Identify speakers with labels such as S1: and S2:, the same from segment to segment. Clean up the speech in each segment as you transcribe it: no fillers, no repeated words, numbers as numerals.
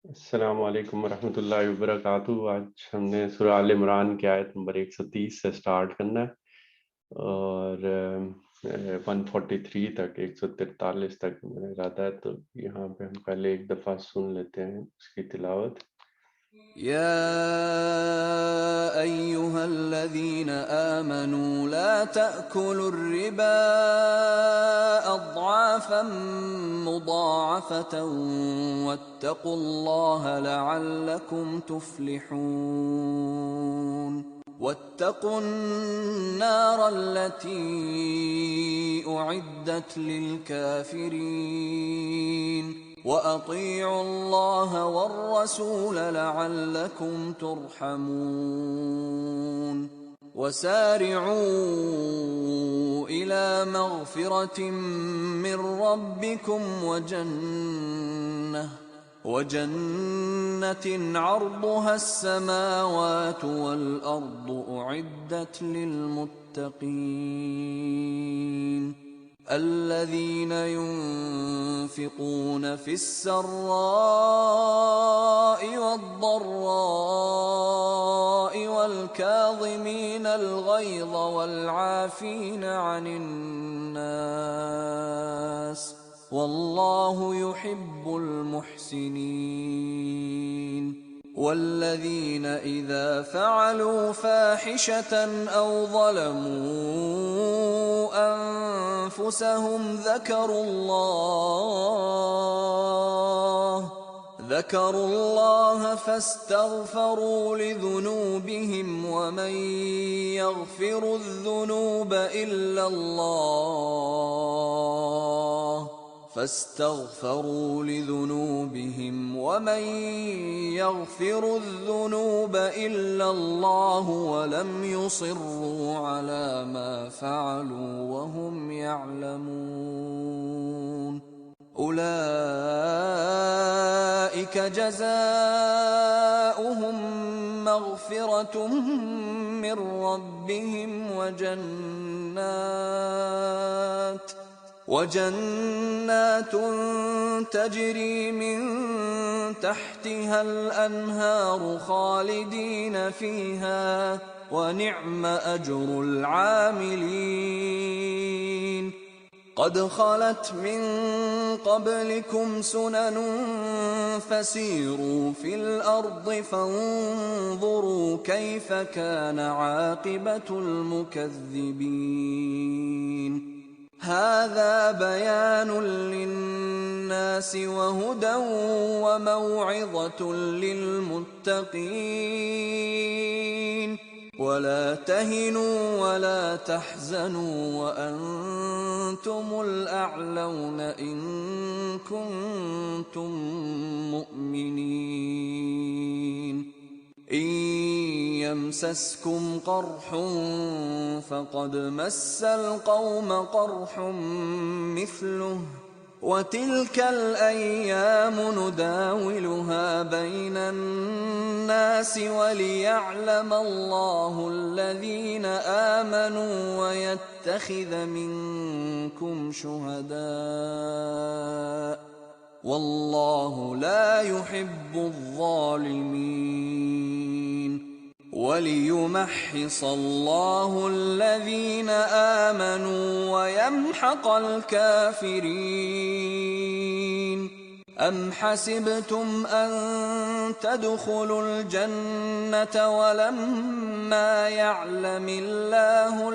S1: السلام علیکم ورحمۃ اللہ وبرکاتہ۔ آج ہم نے سورہ آل عمران کی آیت نمبر 130 سے سٹارٹ کرنا ہے اور 143 تک 143 تک میرا ارادہ ہے، تو یہاں پہ ہم پہلے ایک دفعہ سن لیتے ہیں اس کی تلاوت۔
S2: يا أيها الذين آمنوا لا تأكلوا الربا أضعافا مضاعفة واتقوا الله لعلكم تفلحون واتقوا النار التي أعدت للكافرين وأطيعوا الله والرسول لعلكم ترحمون وسارعوا إلى مغفرة من ربكم وجنة عرضها السماوات والأرض أعدت للمتقين الذين ينفقون في السراء والضراء والكاظمين الغيظ والعافين عن الناس والله يحب المحسنين والذين إذا فعلوا فاحشة أو ظلموا أنفسهم ذكروا الله فاستغفروا لذنوبهم ومن يغفر الذنوب إلا الله ولم يصروا على ما فعلوا وهم يعلمون أولئك جزاؤهم مغفرة من ربهم وجنات تجري من تحتها الأنهار خالدين فيها ونعم أجر العاملين قد خلت من قبلكم سنن فسيروا في الأرض فانظروا كيف كان عاقبة المكذبين هذا بيان للناس وهدى وموعظة للمتقين ولا تهنوا ولا تحزنوا وأنتم الأعلون إن كنتم مؤمنين إن يمسسكم قرح فقد مس القوم قرح مثله وتلك الأيام نداولها بين الناس وليعلم الله الذين آمنوا ويتخذ منكم شهداء والله لا يحب الظالمين وليمحص الله الذين آمنوا ويمحق الكافرين أم حسبتم أن تدخلوا الجنة ولما يعلم الله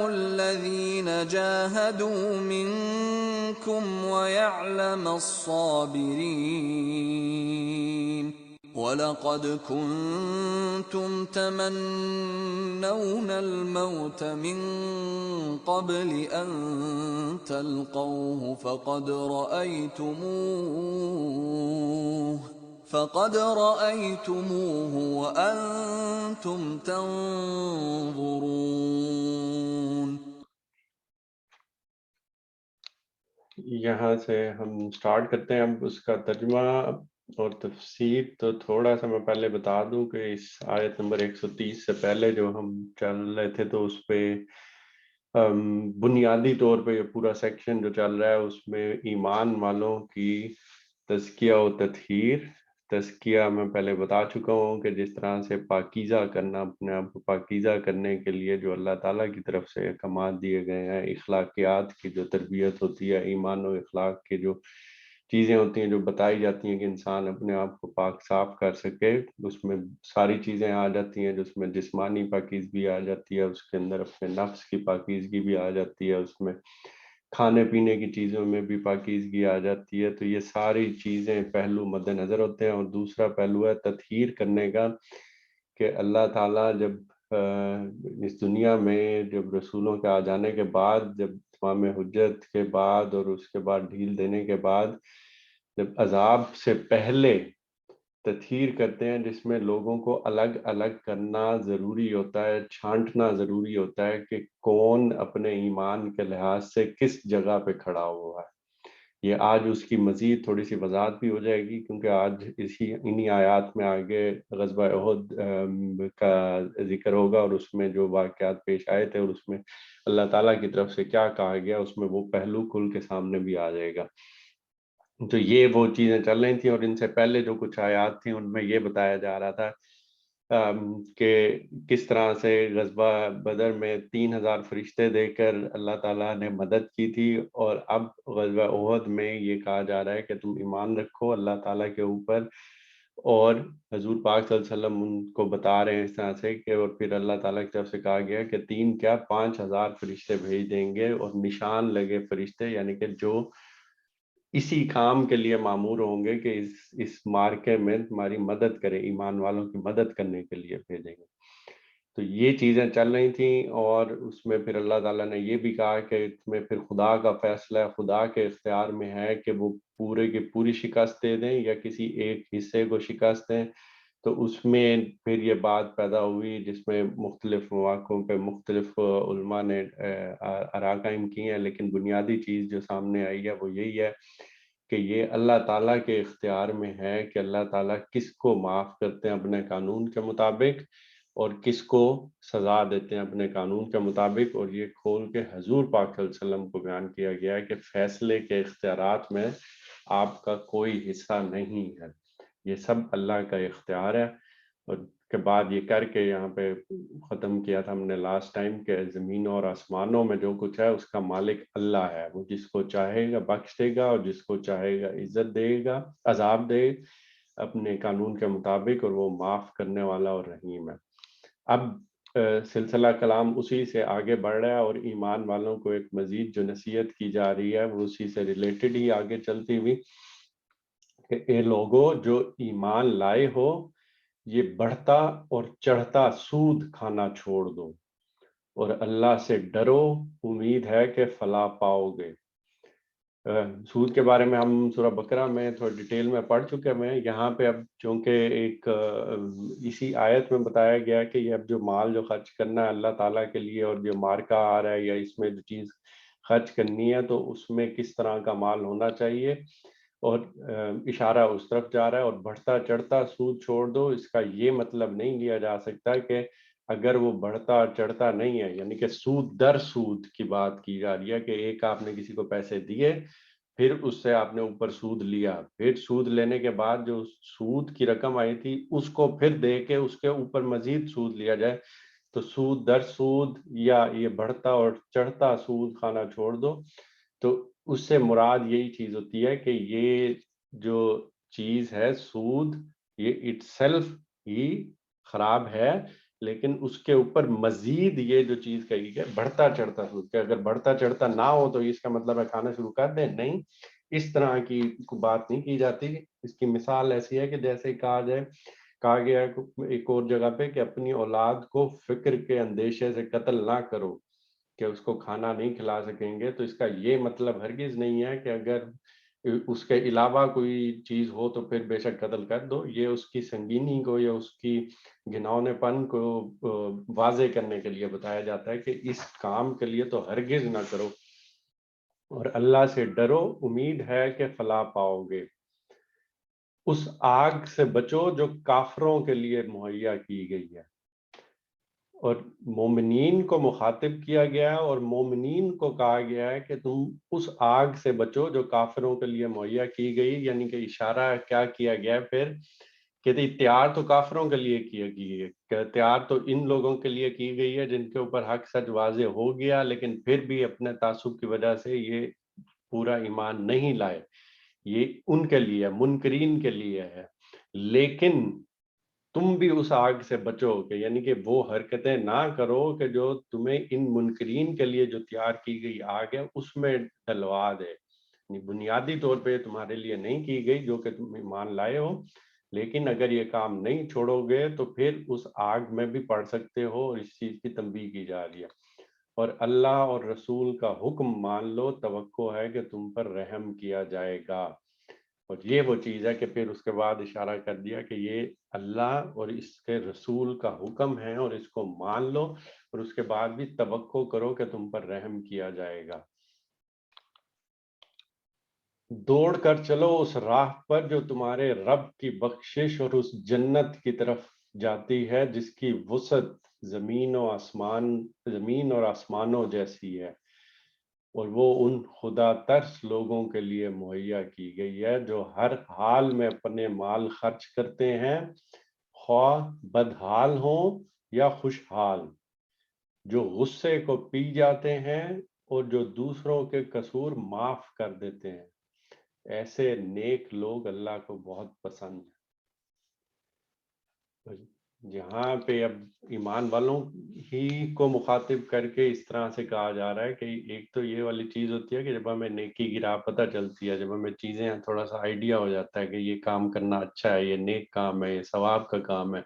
S2: الذين جاهدوا منكم ويعلم الصابرين ولقد كنتم تمنون الموت من قبل أن تلقوه فقد رأيتموه وأنتم تنظرون.
S1: یہاں سے ہم سٹارٹ کرتے ہیں۔ اب اس کا ترجمہ اور تفسیر تو تھوڑا سا میں پہلے بتا دوں کہ اس آیت نمبر 130 سے پہلے جو ہم چل رہے تھے تو اس پہ بنیادی طور پہ یہ پورا سیکشن جو چل رہا ہے اس میں ایمان والوں کی تزکیہ و تطہیر. تزکیہ میں پہلے بتا چکا ہوں کہ جس طرح سے پاکیزہ کرنا، اپنے آپ کو پاکیزہ کرنے کے لیے جو اللہ تعالیٰ کی طرف سے احکامات دیے گئے ہیں، اخلاقیات کی جو تربیت ہوتی ہے، ایمان و اخلاق کی جو چیزیں ہوتی ہیں جو بتائی جاتی ہیں کہ انسان اپنے آپ کو پاک صاف کر سکے، اس میں ساری چیزیں آ جاتی ہیں، جس میں جسمانی پاکیزگی آ جاتی ہے، اس کے اندر اپنے نفس کی پاکیزگی بھی آ جاتی ہے، اس میں کھانے پینے کی چیزوں میں بھی پاکیزگی آ جاتی ہے. تو یہ ساری چیزیں پہلو مد نظر ہوتے ہیں. اور دوسرا پہلو ہے تطہیر کرنے کا، کہ اللہ تعالیٰ جب اس دنیا میں جب رسولوں کے آ جانے کے بعد، جب تمام حجت کے بعد اور اس کے بعد ڈھیل دینے کے بعد، جب عذاب سے پہلے تطہیر کرتے ہیں، جس میں لوگوں کو الگ الگ کرنا ضروری ہوتا ہے، چھانٹنا ضروری ہوتا ہے کہ کون اپنے ایمان کے لحاظ سے کس جگہ پہ کھڑا ہوا ہے. یہ آج اس کی مزید تھوڑی سی وضاحت بھی ہو جائے گی، کیونکہ آج انہی آیات میں آگے غزوہ احد کا ذکر ہوگا، اور اس میں جو واقعات پیش آئے تھے اور اس میں اللہ تعالیٰ کی طرف سے کیا کہا گیا، اس میں وہ پہلو کھل کے سامنے بھی آ جائے گا. تو یہ وہ چیزیں چل رہی تھیں، اور ان سے پہلے جو کچھ آیات تھیں ان میں یہ بتایا جا رہا تھا کہ کس طرح سے غزوہ بدر میں 3000 فرشتے دے کر اللہ تعالیٰ نے مدد کی تھی، اور اب غزوہ احد میں یہ کہا جا رہا ہے کہ تم ایمان رکھو اللہ تعالیٰ کے اوپر. اور حضور پاک صلی اللہ علیہ وسلم ان کو بتا رہے ہیں اس طرح سے کہ اور پھر اللہ تعالیٰ کی طرف سے کہا گیا کہ 5000 فرشتے بھیج دیں گے، اور نشان لگے فرشتے، یعنی کہ جو اسی کام کے لیے مامور ہوں گے کہ اس مارکے میں تمہاری مدد کریں، ایمان والوں کی مدد کرنے کے لیے بھیجیں گے. تو یہ چیزیں چل رہی تھیں، اور اس میں پھر اللہ تعالیٰ نے یہ بھی کہا کہ اس میں پھر خدا کا فیصلہ ہے، خدا کے اختیار میں ہے کہ وہ پورے کی پوری شکست دے دیں یا کسی ایک حصے کو شکست دیں. تو اس میں پھر یہ بات پیدا ہوئی جس میں مختلف مواقعوں پہ مختلف علماء نے آراء قائم کی ہیں، لیکن بنیادی چیز جو سامنے آئی ہے وہ یہی ہے کہ یہ اللہ تعالیٰ کے اختیار میں ہے کہ اللہ تعالیٰ کس کو معاف کرتے ہیں اپنے قانون کے مطابق، اور کس کو سزا دیتے ہیں اپنے قانون کے مطابق. اور یہ کھول کے حضور پاک صلی اللہ علیہ وسلم کو بیان کیا گیا ہے کہ فیصلے کے اختیارات میں آپ کا کوئی حصہ نہیں ہے، یہ سب اللہ کا اختیار ہے. اور کے بعد یہ کر کے یہاں پہ ختم کیا تھا ہم نے لاسٹ ٹائم کہ زمینوں اور آسمانوں میں جو کچھ ہے اس کا مالک اللہ ہے. وہ جس کو چاہے گا بخش دے گا، اور جس کو چاہے گا عزت دے گا، عذاب دے اپنے قانون کے مطابق، اور وہ معاف کرنے والا اور رحیم ہے. اب سلسلہ کلام اسی سے آگے بڑھ رہا ہے، اور ایمان والوں کو ایک مزید جو نصیحت کی جا رہی ہے وہ اسی سے ریلیٹڈ ہی آگے چلتی ہوئی کہ اے لوگوں جو ایمان لائے ہو، یہ بڑھتا اور چڑھتا سود کھانا چھوڑ دو، اور اللہ سے ڈرو، امید ہے کہ فلاح پاؤ گے. سود کے بارے میں ہم سورہ بقرہ میں تھوڑا ڈیٹیل میں پڑھ چکے ہیں. یہاں پہ اب چونکہ ایک اسی آیت میں بتایا گیا کہ یہ اب جو مال جو خرچ کرنا ہے اللہ تعالیٰ کے لیے، اور جو مارکا آ رہا ہے یا اس میں جو چیز خرچ کرنی ہے تو اس میں کس طرح کا مال ہونا چاہیے، اور اشارہ اس طرف جا رہا ہے. اور بڑھتا چڑھتا سود چھوڑ دو، اس کا یہ مطلب نہیں لیا جا سکتا کہ اگر وہ بڑھتا چڑھتا نہیں ہے، یعنی کہ سود در سود کی بات کی جا رہی ہے کہ ایک آپ نے کسی کو پیسے دیے، پھر اس سے آپ نے اوپر سود لیا، پھر سود لینے کے بعد جو سود کی رقم آئی تھی اس کو پھر دے کے اس کے اوپر مزید سود لیا جائے. تو سود در سود یا یہ بڑھتا اور چڑھتا سود کھانا چھوڑ دو. تو اس سے مراد یہی چیز ہوتی ہے کہ یہ جو چیز ہے سود، یہ اٹ سیلف ہی خراب ہے، لیکن اس کے اوپر مزید یہ جو چیز کہی ہے بڑھتا چڑھتا سود، کہ اگر بڑھتا چڑھتا نہ ہو تو اس کا مطلب ہے کھانا شروع کر دیں. نہیں، اس طرح کی بات نہیں کی جاتی. اس کی مثال ایسی ہے کہ جیسے کہا گیا ہے ایک اور جگہ پہ کہ اپنی اولاد کو فکر کے اندیشے سے قتل نہ کرو کہ اس کو کھانا نہیں کھلا سکیں گے. تو اس کا یہ مطلب ہرگز نہیں ہے کہ اگر اس کے علاوہ کوئی چیز ہو تو پھر بے شک قتل کر دو. یہ اس کی سنگینی کو یا اس کی گھنونے پن کو واضح کرنے کے لیے بتایا جاتا ہے کہ اس کام کے لیے تو ہرگز نہ کرو، اور اللہ سے ڈرو، امید ہے کہ فلاح پاؤ گے. اس آگ سے بچو جو کافروں کے لیے مہیا کی گئی ہے. اور مومنین کو مخاطب کیا گیا ہے، اور مومنین کو کہا گیا ہے کہ تم اس آگ سے بچو جو کافروں کے لیے مہیا کی گئی، یعنی کہ اشارہ کیا کیا گیا ہے پھر کہ تیار تو کافروں کے لیے کی گئی ہے، کہ تیار تو ان لوگوں کے لیے کی گئی ہے جن کے اوپر حق سچ واضح ہو گیا، لیکن پھر بھی اپنے تعصب کی وجہ سے یہ پورا ایمان نہیں لائے، یہ ان کے لیے منکرین کے لیے ہے۔ لیکن تم بھی اس آگ سے بچو، کہ یعنی کہ وہ حرکتیں نہ کرو کہ جو تمہیں ان منکرین کے لیے جو تیار کی گئی آگ ہے اس میں ڈلوا دے، یعنی بنیادی طور پہ تمہارے لیے نہیں کی گئی جو کہ تم ایمان لائے ہو، لیکن اگر یہ کام نہیں چھوڑو گے تو پھر اس آگ میں بھی پڑ سکتے ہو، اور اس چیز کی تنبیہ کی جا رہی ہے۔ اور اللہ اور رسول کا حکم مان لو، توقع ہے کہ تم پر رحم کیا جائے گا۔ اور یہ وہ چیز ہے کہ پھر اس کے بعد اشارہ کر دیا کہ یہ اللہ اور اس کے رسول کا حکم ہے، اور اس کو مان لو، اور اس کے بعد بھی توقع کرو کہ تم پر رحم کیا جائے گا۔ دوڑ کر چلو اس راہ پر جو تمہارے رب کی بخشش اور اس جنت کی طرف جاتی ہے جس کی وسعت زمین اور آسمانوں جیسی ہے، اور وہ ان خدا ترس لوگوں کے لیے مہیا کی گئی ہے جو ہر حال میں اپنے مال خرچ کرتے ہیں، خواہ بدحال ہوں یا خوشحال، جو غصے کو پی جاتے ہیں اور جو دوسروں کے قصور معاف کر دیتے ہیں۔ ایسے نیک لوگ اللہ کو بہت پسند ہیں۔ جہاں پہ اب ایمان والوں ہی کو مخاطب کر کے اس طرح سے کہا جا رہا ہے کہ ایک تو یہ والی چیز ہوتی ہے کہ جب ہمیں نیکی کی راہ پتہ چلتی ہے، جب ہمیں چیزیں تھوڑا سا آئیڈیا ہو جاتا ہے کہ یہ کام کرنا اچھا ہے، یہ نیک کام ہے، یہ ثواب کا کام ہے،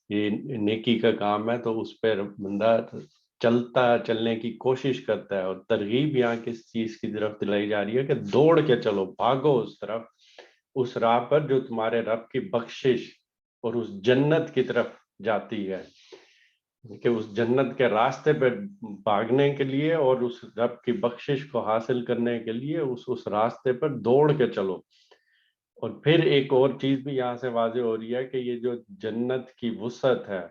S1: یہ نیکی کا کام ہے، تو اس پہ بندہ چلنے کی کوشش کرتا ہے۔ اور ترغیب یہاں کس چیز کی طرف دلائی جا رہی ہے کہ دوڑ کے چلو، بھاگو اس طرف، اس راہ پر جو تمہارے رب کی بخشش اور اس جنت کی طرف جاتی ہے، کہ اس جنت کے راستے پہ بھاگنے کے لیے اور اس رب کی بخشش کو حاصل کرنے کے لیے اس راستے پر دوڑ کے چلو۔ اور پھر ایک اور چیز بھی یہاں سے واضح ہو رہی ہے کہ یہ جو جنت کی وسعت ہے،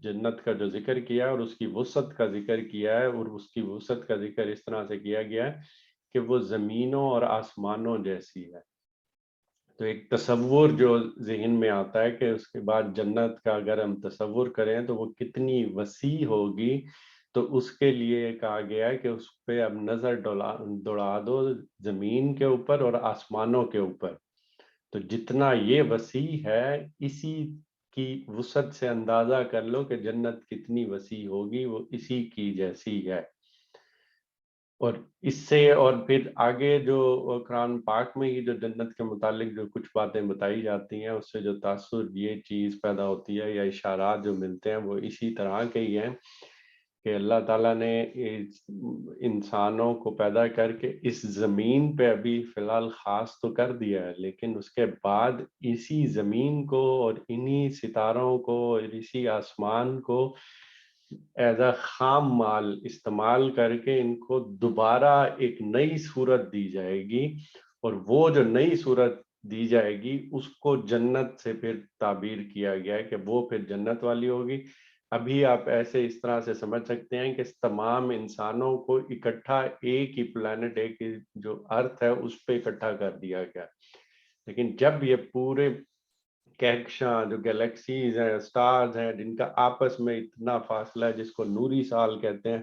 S1: جنت کا جو ذکر کیا ہے اور اس کی وسعت کا ذکر کیا ہے، اور اس کی وسعت کا ذکر اس طرح سے کیا گیا ہے کہ وہ زمینوں اور آسمانوں جیسی ہے۔ تو ایک تصور جو ذہن میں آتا ہے کہ اس کے بعد جنت کا اگر ہم تصور کریں تو وہ کتنی وسیع ہوگی، تو اس کے لیے کہا گیا ہے کہ اس پہ اب نظر دوڑا دو زمین کے اوپر اور آسمانوں کے اوپر، تو جتنا یہ وسیع ہے اسی کی وسعت سے اندازہ کر لو کہ جنت کتنی وسیع ہوگی، وہ اسی کی جیسی ہے۔ اور اس سے اور پھر آگے جو قرآن پاک میں ہی جو جنت کے متعلق جو کچھ باتیں بتائی جاتی ہیں، اس سے جو تاثر یہ چیز پیدا ہوتی ہے یا اشارات جو ملتے ہیں وہ اسی طرح کے ہی ہیں کہ اللہ تعالیٰ نے انسانوں کو پیدا کر کے اس زمین پہ ابھی فی الحال خاص تو کر دیا ہے، لیکن اس کے بعد اسی زمین کو اور انہی ستاروں کو اور اسی آسمان کو ایز اے خام مال استعمال کر کے ان کو دوبارہ ایک نئی صورت دی جائے گی، اور وہ جو نئی صورت دی جائے گی اس کو جنت سے پھر تعبیر کیا گیا ہے کہ وہ پھر جنت والی ہوگی۔ ابھی آپ ایسے اس طرح سے سمجھ سکتے ہیں کہ تمام انسانوں کو اکٹھا ایک ہی پلانٹ، ایک ہی جو ارتھ ہے اس پہ اکٹھا کر دیا گیا، لیکن جب یہ پورے کہکشاں جو گلیکسیز ہیں، سٹارز ہیں، جن کا آپس میں اتنا فاصلہ ہے جس کو نوری سال کہتے ہیں،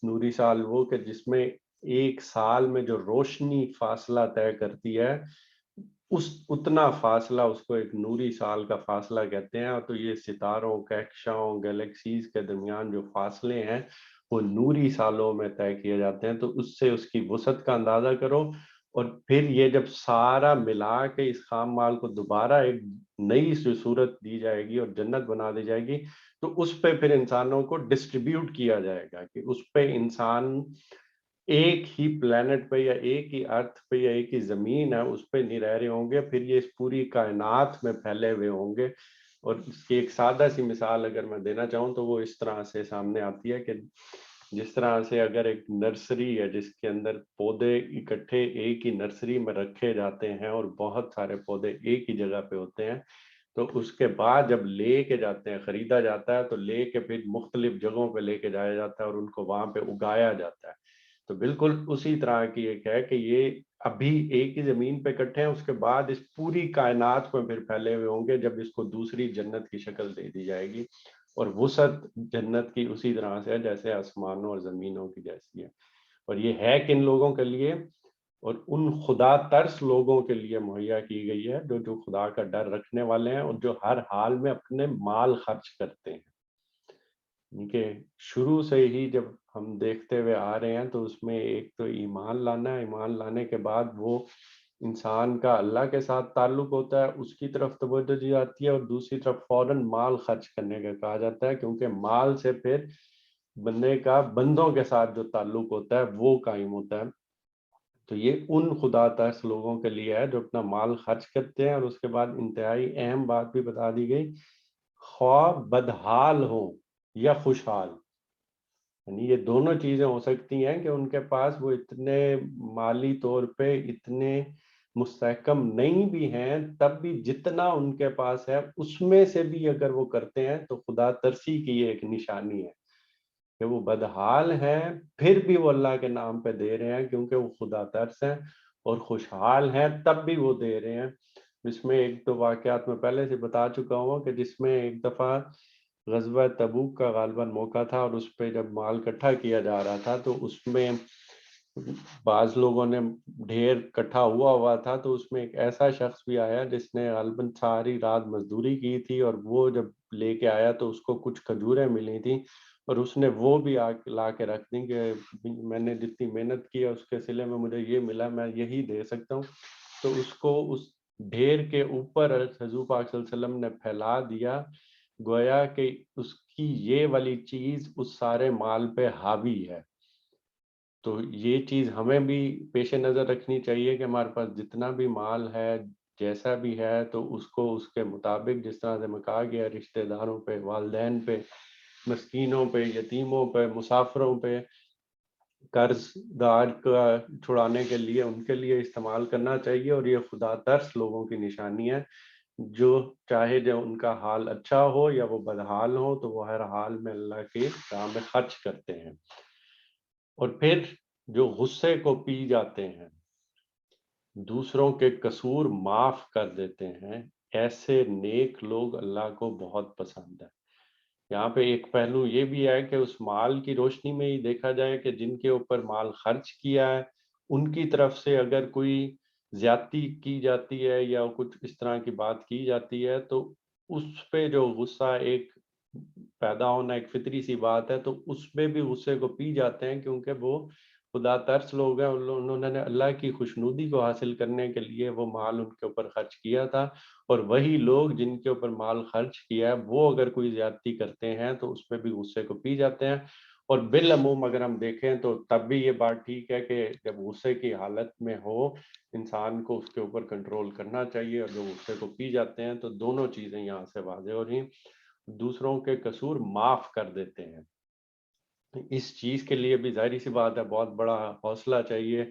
S1: نوری سال وہ کہ جس میں ایک سال میں جو روشنی فاصلہ طے کرتی ہے، اتنا فاصلہ اس کو ایک نوری سال کا فاصلہ کہتے ہیں۔ اور تو یہ ستاروں، کہکشاؤں، گلیکسیز کے درمیان جو فاصلے ہیں وہ نوری سالوں میں طے کیے جاتے ہیں، تو اس سے اس کی وسعت کا اندازہ کرو۔ اور پھر یہ جب سارا ملا کے اس خام مال کو دوبارہ ایک نئی صورت دی جائے گی اور جنت بنا دی جائے گی، تو اس پہ پھر انسانوں کو ڈسٹریبیوٹ کیا جائے گا، کہ اس پہ انسان ایک ہی پلانٹ پہ یا ایک ہی ارتھ پہ یا ایک ہی زمین ہے اس پہ نہیں رہ رہے ہوں گے، پھر یہ اس پوری کائنات میں پھیلے ہوئے ہوں گے۔ اور اس کی ایک سادہ سی مثال اگر میں دینا چاہوں تو وہ اس طرح سے سامنے آتی ہے کہ جس طرح سے اگر ایک نرسری ہے جس کے اندر پودے اکٹھے ایک ہی نرسری میں رکھے جاتے ہیں اور بہت سارے پودے ایک ہی جگہ پہ ہوتے ہیں، تو اس کے بعد جب لے کے جاتے ہیں، خریدا جاتا ہے، تو لے کے پھر مختلف جگہوں پہ لے کے جایا جاتا ہے اور ان کو وہاں پہ اگایا جاتا ہے. تو بالکل اسی طرح کی ایک ہے کہ یہ ابھی ایک ہی زمین پہ اکٹھے ہیں، اس کے بعد اس پوری کائنات میں پھر پھیلے ہوئے ہوں گے جب اس کو دوسری جنت کی شکل دے دی جائے گی. اور وسعت جنت کی اسی طرح سے ہے جیسے آسمانوں اور زمینوں کی جیسی ہے. اور یہ ہے کن لوگوں کے لیے؟ اور ان خدا ترس لوگوں کے لیے مہیا کی گئی ہے جو خدا کا ڈر رکھنے والے ہیں اور جو ہر حال میں اپنے مال خرچ کرتے ہیں. کہ شروع سے ہی جب ہم دیکھتے ہوئے آ رہے ہیں تو اس میں ایک تو ایمان لانا ہے، ایمان لانے کے بعد وہ انسان کا اللہ کے ساتھ تعلق ہوتا ہے، اس کی طرف توجہ دی جاتی ہے، اور دوسری طرف فوراً مال خرچ کرنے کا کہا جاتا ہے، کیونکہ مال سے پھر بندے کا بندوں کے ساتھ جو تعلق ہوتا ہے وہ قائم ہوتا ہے. تو یہ ان خدا ترس لوگوں کے لیے ہے جو اپنا مال خرچ کرتے ہیں. اور اس کے بعد انتہائی اہم بات بھی بتا دی گئی، خواہ بدحال ہوں یا خوشحال، یعنی یہ دونوں چیزیں ہو سکتی ہیں کہ ان کے پاس وہ اتنے مالی طور پہ اتنے مستحکم نہیں بھی ہیں، تب بھی جتنا ان کے پاس ہے اس میں سے بھی اگر وہ کرتے ہیں تو خدا ترسی کی یہ ایک نشانی ہے کہ وہ بدحال ہیں پھر بھی وہ اللہ کے نام پہ دے رہے ہیں کیونکہ وہ خدا ترس ہیں، اور خوشحال ہیں تب بھی وہ دے رہے ہیں. جس میں ایک دو واقعات میں پہلے سے بتا چکا ہوں کہ جس میں ایک دفعہ غزوہ تبوک کا غالباً موقع تھا، اور اس پہ جب مال اکٹھا کیا جا رہا تھا تو اس میں بعض لوگوں نے ڈھیر اکٹھا ہوا تھا، تو اس میں ایک ایسا شخص بھی آیا جس نے غالباً ساری رات مزدوری کی تھی، اور وہ جب لے کے آیا تو اس کو کچھ کھجوریں ملی تھیں، اور اس نے وہ بھی لا کے رکھ دیں کہ میں نے جتنی محنت کی ہے اس کے صلے میں مجھے یہ ملا، میں یہی دے سکتا ہوں. تو اس کو اس ڈھیر کے اوپر حضور پاک صلی اللہ علیہ وسلم نے پھیلا دیا، گویا کہ اس کی یہ والی چیز اس سارے مال پہ حاوی ہے. تو یہ چیز ہمیں بھی پیش نظر رکھنی چاہیے کہ ہمارے پاس جتنا بھی مال ہے جیسا بھی ہے تو اس کو اس کے مطابق، جس طرح سے میں کہا گیا، رشتہ داروں پہ، والدین پہ، مسکینوں پہ، یتیموں پہ، مسافروں پہ، قرض دار کا چھڑانے کے لیے ان کے لیے استعمال کرنا چاہیے. اور یہ خدا ترس لوگوں کی نشانی ہے جو چاہے جو ان کا حال اچھا ہو یا وہ بدحال ہو تو وہ ہر حال میں اللہ کے راہ میں خرچ کرتے ہیں. اور پھر جو غصے کو پی جاتے ہیں، دوسروں کے قصور معاف کر دیتے ہیں، ایسے نیک لوگ اللہ کو بہت پسند ہے. یہاں پہ ایک پہلو یہ بھی ہے کہ اس مال کی روشنی میں ہی دیکھا جائے کہ جن کے اوپر مال خرچ کیا ہے ان کی طرف سے اگر کوئی زیادتی کی جاتی ہے یا کچھ اس طرح کی بات کی جاتی ہے تو اس پہ جو غصہ ایک پیدا ہونا ایک فطری سی بات ہے، تو اس پہ بھی غصے کو پی جاتے ہیں کیونکہ وہ خدا ترس لوگ ہیں. انہوں نے اللہ کی خوشنودی کو حاصل کرنے کے لیے وہ مال ان کے اوپر خرچ کیا تھا، اور وہی لوگ جن کے اوپر مال خرچ کیا ہے وہ اگر کوئی زیادتی کرتے ہیں تو اس پہ بھی غصے کو پی جاتے ہیں. اور بالعموم اگر ہم دیکھیں تو تب بھی یہ بات ٹھیک ہے کہ جب غصے کی حالت میں ہو انسان کو اس کے اوپر کنٹرول کرنا چاہیے، اور جو غصے کو پی جاتے ہیں تو دونوں چیزیں یہاں سے واضح ہو رہی ہیں، دوسروں کے قصور معاف کر دیتے ہیں. اس چیز کے لیے بھی ظاہری سی بات ہے بہت بڑا حوصلہ چاہیے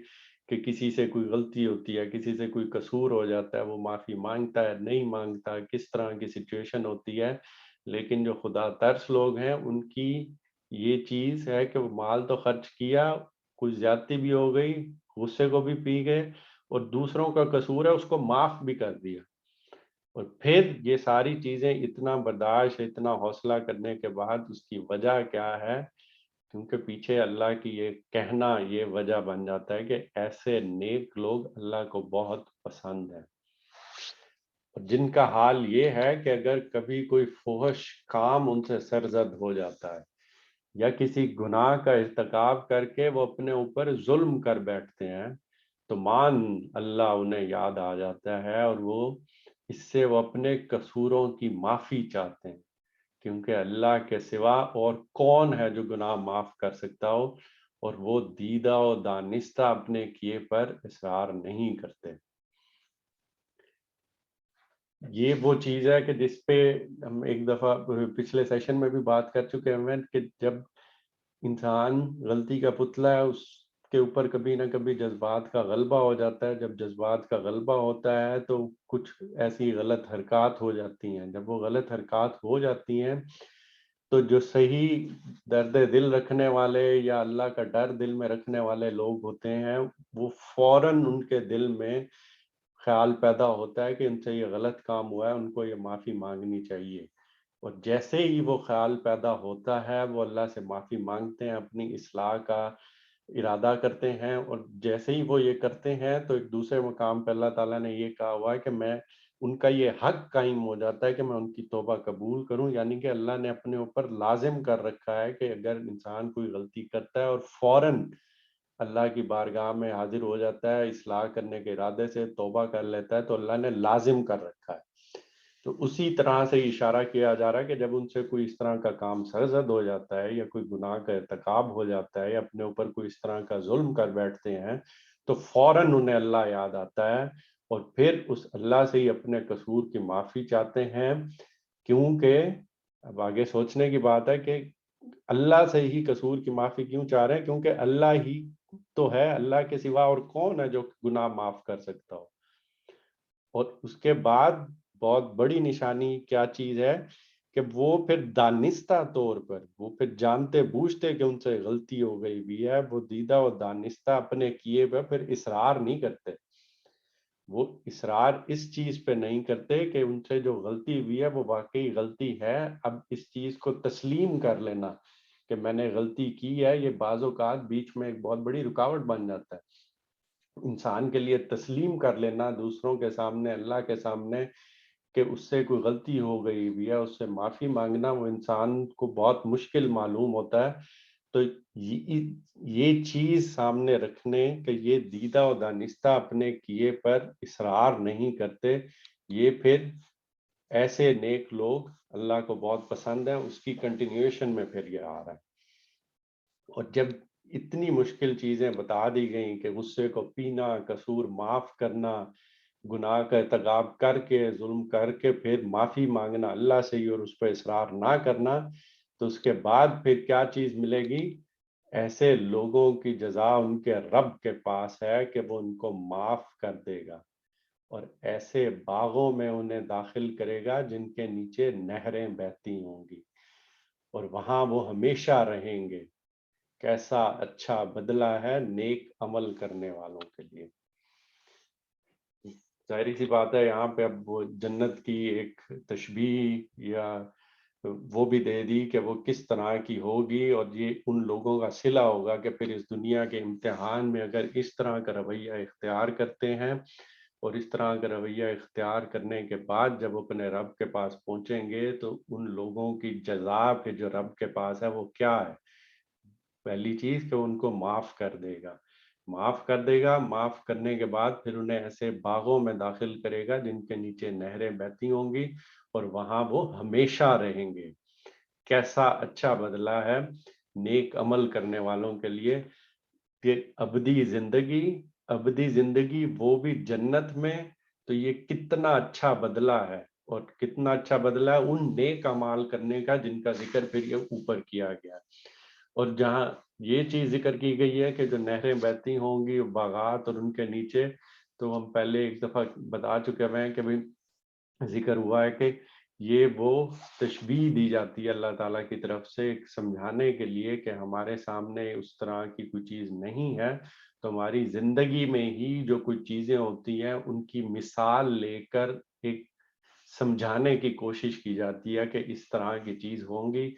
S1: کہ کسی سے کوئی غلطی ہوتی ہے، کسی سے کوئی قصور ہو جاتا ہے، وہ معافی مانگتا ہے، نہیں مانگتا، کس طرح کی سچویشن ہوتی ہے. لیکن جو خدا ترس لوگ ہیں ان کی یہ چیز ہے کہ وہ مال تو خرچ کیا، کوئی زیادتی بھی ہو گئی، غصے کو بھی پی گئے، اور دوسروں کا قصور ہے اس کو معاف بھی کر دیا. اور پھر یہ ساری چیزیں اتنا برداشت، اتنا حوصلہ کرنے کے بعد اس کی وجہ کیا ہے؟ کیونکہ پیچھے اللہ کی یہ کہنا یہ وجہ بن جاتا ہے کہ ایسے نیک لوگ اللہ کو بہت پسند ہیں، جن کا حال یہ ہے کہ اگر کبھی کوئی فحش کام ان سے سرزد ہو جاتا ہے یا کسی گناہ کا ارتکاب کر کے وہ اپنے اوپر ظلم کر بیٹھتے ہیں تو مان اللہ انہیں یاد آ جاتا ہے، اور وہ اس سے وہ اپنے قصوروں کی معافی چاہتے ہیں، کیونکہ اللہ کے سوا اور کون ہے جو گناہ معاف کر سکتا ہو، اور وہ دیدہ و دانستہ اپنے کیے پر اصرار نہیں کرتے. یہ وہ چیز ہے کہ جس پہ ہم ایک دفعہ پچھلے سیشن میں بھی بات کر چکے ہیں کہ جب انسان غلطی کا پتلا ہے، اس کے اوپر کبھی نہ کبھی جذبات کا غلبہ ہو جاتا ہے. جب جذبات کا غلبہ ہوتا ہے تو کچھ ایسی غلط حرکات ہو جاتی ہیں. جب وہ غلط حرکات ہو جاتی ہیں تو جو صحیح درد دل رکھنے والے یا اللہ کا ڈر دل میں رکھنے والے لوگ ہوتے ہیں وہ فوراً ان کے دل میں خیال پیدا ہوتا ہے کہ ان سے یہ غلط کام ہوا ہے, ان کو یہ معافی مانگنی چاہیے. اور جیسے ہی وہ خیال پیدا ہوتا ہے وہ اللہ سے معافی مانگتے ہیں, اپنی اصلاح کا ارادہ کرتے ہیں. اور جیسے ہی وہ یہ کرتے ہیں تو ایک دوسرے مقام پہ اللہ تعالیٰ نے یہ کہا ہوا ہے کہ میں ان کا یہ حق قائم ہو جاتا ہے کہ میں ان کی توبہ قبول کروں. یعنی کہ اللہ نے اپنے اوپر لازم کر رکھا ہے کہ اگر انسان کوئی غلطی کرتا ہے اور فوراً اللہ کی بارگاہ میں حاضر ہو جاتا ہے اصلاح کرنے کے ارادے سے, توبہ کر لیتا ہے, تو اللہ نے لازم کر رکھا ہے. تو اسی طرح سے اشارہ کیا جا رہا ہے کہ جب ان سے کوئی اس طرح کا کام سرزد ہو جاتا ہے یا کوئی گناہ کا ارتکاب ہو جاتا ہے یا اپنے اوپر کوئی اس طرح کا ظلم کر بیٹھتے ہیں تو فوراً انہیں اللہ یاد آتا ہے اور پھر اس اللہ سے ہی اپنے قصور کی معافی چاہتے ہیں. کیونکہ اب آگے سوچنے کی بات ہے کہ اللہ سے ہی قصور کی معافی کیوں چاہ رہے ہیں, کیونکہ اللہ ہی تو ہے, اللہ کے سوا اور کون ہے جو گناہ معاف کر سکتا ہو. اور اس کے بعد بہت بڑی نشانی کیا چیز ہے کہ وہ پھر دانستہ طور پر, وہ پھر جانتے بوجھتے کہ ان سے غلطی ہو گئی بھی ہے, وہ دیدہ و دانستہ اپنے کیے پہ پھر اصرار نہیں کرتے. وہ اصرار اس چیز پہ نہیں کرتے کہ ان سے جو غلطی ہوئی ہے وہ واقعی غلطی ہے. اب اس چیز کو تسلیم کر لینا کہ میں نے غلطی کی ہے, یہ بعض اوقات بیچ میں ایک بہت بڑی رکاوٹ بن جاتا ہے انسان کے لیے. تسلیم کر لینا دوسروں کے سامنے, اللہ کے سامنے, کہ اس سے کوئی غلطی ہو گئی بھی ہے, اس سے معافی مانگنا وہ انسان کو بہت مشکل معلوم ہوتا ہے. تو یہ چیز سامنے رکھنے کہ یہ دیدہ و دانستہ اپنے کیے پر اصرار نہیں کرتے, یہ پھر ایسے نیک لوگ اللہ کو بہت پسند ہیں. اس کی کنٹینیویشن میں پھر یہ آ رہا ہے. اور جب اتنی مشکل چیزیں بتا دی گئیں کہ غصے کو پینا, قصور معاف کرنا, گناہ کا ارتکاب کر کے, ظلم کر کے پھر معافی مانگنا اللہ سے ہی اور اس پہ اصرار نہ کرنا, تو اس کے بعد پھر کیا چیز ملے گی؟ ایسے لوگوں کی جزا ان کے رب کے پاس ہے کہ وہ ان کو معاف کر دے گا اور ایسے باغوں میں انہیں داخل کرے گا جن کے نیچے نہریں بہتی ہوں گی اور وہاں وہ ہمیشہ رہیں گے. کیسا اچھا بدلہ ہے نیک عمل کرنے والوں کے لیے. ظاہری سی بات ہے یہاں پہ اب وہ جنت کی ایک تشبیہ یا وہ بھی دے دی کہ وہ کس طرح کی ہوگی, اور یہ ان لوگوں کا صلہ ہوگا کہ پھر اس دنیا کے امتحان میں اگر اس طرح کا رویہ اختیار کرتے ہیں اور اس طرح کا رویہ اختیار کرنے کے بعد جب اپنے رب کے پاس پہنچیں گے تو ان لوگوں کی جزا پہ جو رب کے پاس ہے وہ کیا ہے؟ پہلی چیز کہ ان کو معاف کر دے گا, معاف کر دے گا. معاف کرنے کے بعد پھر انہیں ایسے باغوں میں داخل کرے گا جن کے نیچے نہریں بہتی ہوں گی اور وہاں وہ ہمیشہ رہیں گے. کیسا اچھا بدلہ ہے نیک عمل کرنے والوں کے لیے کہ ابدی زندگی, ابدی زندگی وہ بھی جنت میں. تو یہ کتنا اچھا بدلہ ہے اور کتنا اچھا بدلہ ہے ان نیک اعمال کرنے کا جن کا ذکر پھر یہ اوپر کیا گیا. اور جہاں یہ چیز ذکر کی گئی ہے کہ جو نہریں بہتی ہوں گی باغات اور ان کے نیچے, تو ہم پہلے ایک دفعہ بتا چکے ہیں کہ ذکر ہوا ہے کہ یہ وہ تشبیہ دی جاتی ہے اللہ تعالیٰ کی طرف سے سمجھانے کے لیے کہ ہمارے سامنے اس طرح کی کوئی چیز نہیں ہے, تو ہماری زندگی میں ہی جو کچھ چیزیں ہوتی ہیں ان کی مثال لے کر ایک سمجھانے کی کوشش کی جاتی ہے کہ اس طرح کی چیز ہوں گی.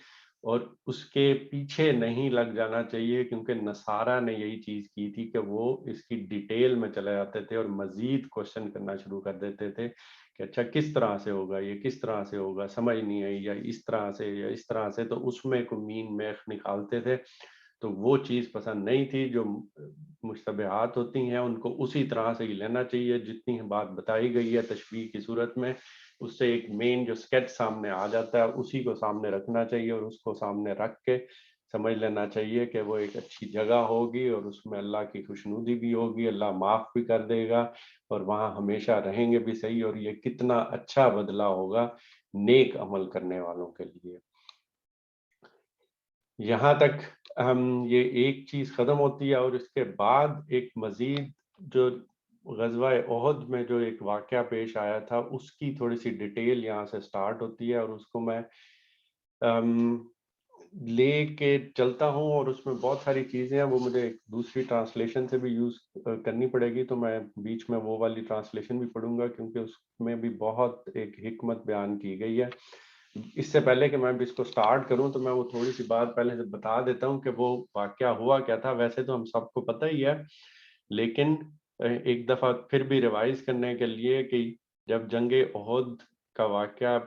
S1: اور اس کے پیچھے نہیں لگ جانا چاہیے کیونکہ نصارہ نے یہی چیز کی تھی کہ وہ اس کی ڈیٹیل میں چلے جاتے تھے اور مزید کوشچن کرنا شروع کر دیتے تھے کہ اچھا کس طرح سے ہوگا, یہ کس طرح سے ہوگا, سمجھ نہیں آئی, یا اس طرح سے یا اس طرح سے, تو اس میں کوئی مین میخ نکالتے تھے. تو وہ چیز پسند نہیں تھی. جو مشتبہات ہوتی ہیں ان کو اسی طرح سے ہی لینا چاہیے جتنی بات بتائی گئی ہے تشبیہ کی صورت میں, اس سے ایک مین جو سکیچ سامنے آ جاتا ہے اسی کو سامنے رکھنا چاہیے اور اس کو سامنے رکھ کے سمجھ لینا چاہیے کہ وہ ایک اچھی جگہ ہوگی اور اس میں اللہ کی خوشنودی بھی ہوگی, اللہ معاف بھی کر دے گا اور وہاں ہمیشہ رہیں گے بھی صحیح. اور یہ کتنا اچھا بدلہ ہوگا نیک عمل کرنے والوں کے لیے. یہاں تک یہ ایک چیز ختم ہوتی ہے اور اس کے بعد ایک مزید جو غزوہ احد میں جو ایک واقعہ پیش آیا تھا اس کی تھوڑی سی ڈیٹیل یہاں سے سٹارٹ ہوتی ہے، اور اس کو میں لے کے چلتا ہوں، اور اس میں بہت ساری چیزیں ہیں وہ مجھے ایک دوسری ٹرانسلیشن سے بھی یوز کرنی پڑے گی، تو میں بیچ میں وہ والی ٹرانسلیشن بھی پڑھوں گا کیونکہ اس میں بھی بہت ایک حکمت بیان کی گئی ہے۔ اس سے پہلے کہ میں بھی اس کو سٹارٹ کروں تو میں وہ تھوڑی سی بات پہلے سے بتا دیتا ہوں کہ وہ واقعہ ہوا کیا تھا۔ ویسے تو ہم سب کو پتہ ہی ہے، لیکن ایک دفعہ پھر بھی ریوائز کرنے کے لیے کہ جب جنگ احد کا واقعہ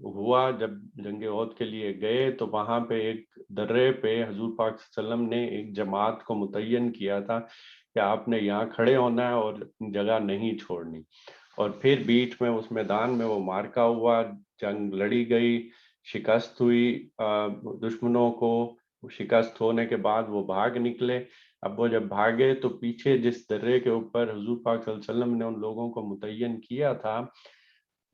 S1: ہوا، جب جنگ احد کے لیے گئے تو وہاں پہ ایک درے پہ حضور پاک صلی اللہ علیہ وسلم نے ایک جماعت کو متعین کیا تھا کہ آپ نے یہاں کھڑے ہونا ہے اور جگہ نہیں چھوڑنی، اور پھر بیچ میں اس میدان میں وہ مارکا ہوا، جنگ لڑی گئی، شکست ہوئی دشمنوں کو، شکست ہونے کے بعد وہ بھاگ نکلے۔ اب وہ جب بھاگے تو پیچھے جس درے کے اوپر حضور پاک صلی اللہ علیہ وسلم نے ان لوگوں کو متعین کیا تھا،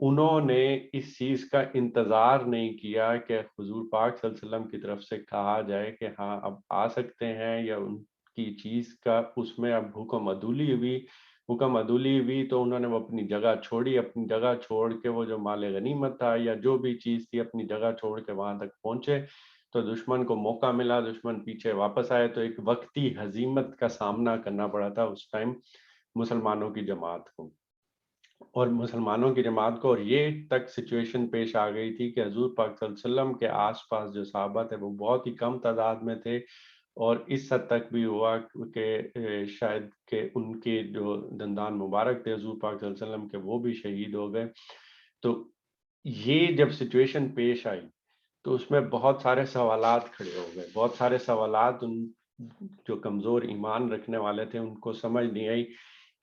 S1: انہوں نے اس چیز کا انتظار نہیں کیا کہ حضور پاک صلی اللہ علیہ وسلم کی طرف سے کہا جائے کہ ہاں اب آ سکتے ہیں، یا ان کی چیز کا اس میں اب حکم عدولی ہوئی تو انہوں نے وہ اپنی جگہ چھوڑی، اپنی جگہ چھوڑ کے وہ جو مال غنیمت تھا یا جو بھی چیز تھی اپنی جگہ چھوڑ کے وہاں تک پہنچے، تو دشمن کو موقع ملا، دشمن پیچھے واپس آئے، تو ایک وقتی ہزیمت کا سامنا کرنا پڑا تھا اس ٹائم مسلمانوں کی جماعت کو، اور مسلمانوں کی جماعت کو، اور یہ تک سچویشن پیش آ گئی تھی کہ حضور پاک صلی اللہ علیہ وسلم کے آس پاس جو صحابہ تھے وہ بہت ہی کم تعداد میں تھے، اور اس حد تک بھی ہوا کہ شاید کہ ان کے جو دندان مبارک تھے حضور پاک صلی اللہ علیہ وسلم کے وہ بھی شہید ہو گئے۔ تو یہ جب سچویشن پیش آئی تو اس میں بہت سارے سوالات کھڑے ہو گئے، بہت سارے سوالات ان جو کمزور ایمان رکھنے والے تھے ان کو سمجھ نہیں آئی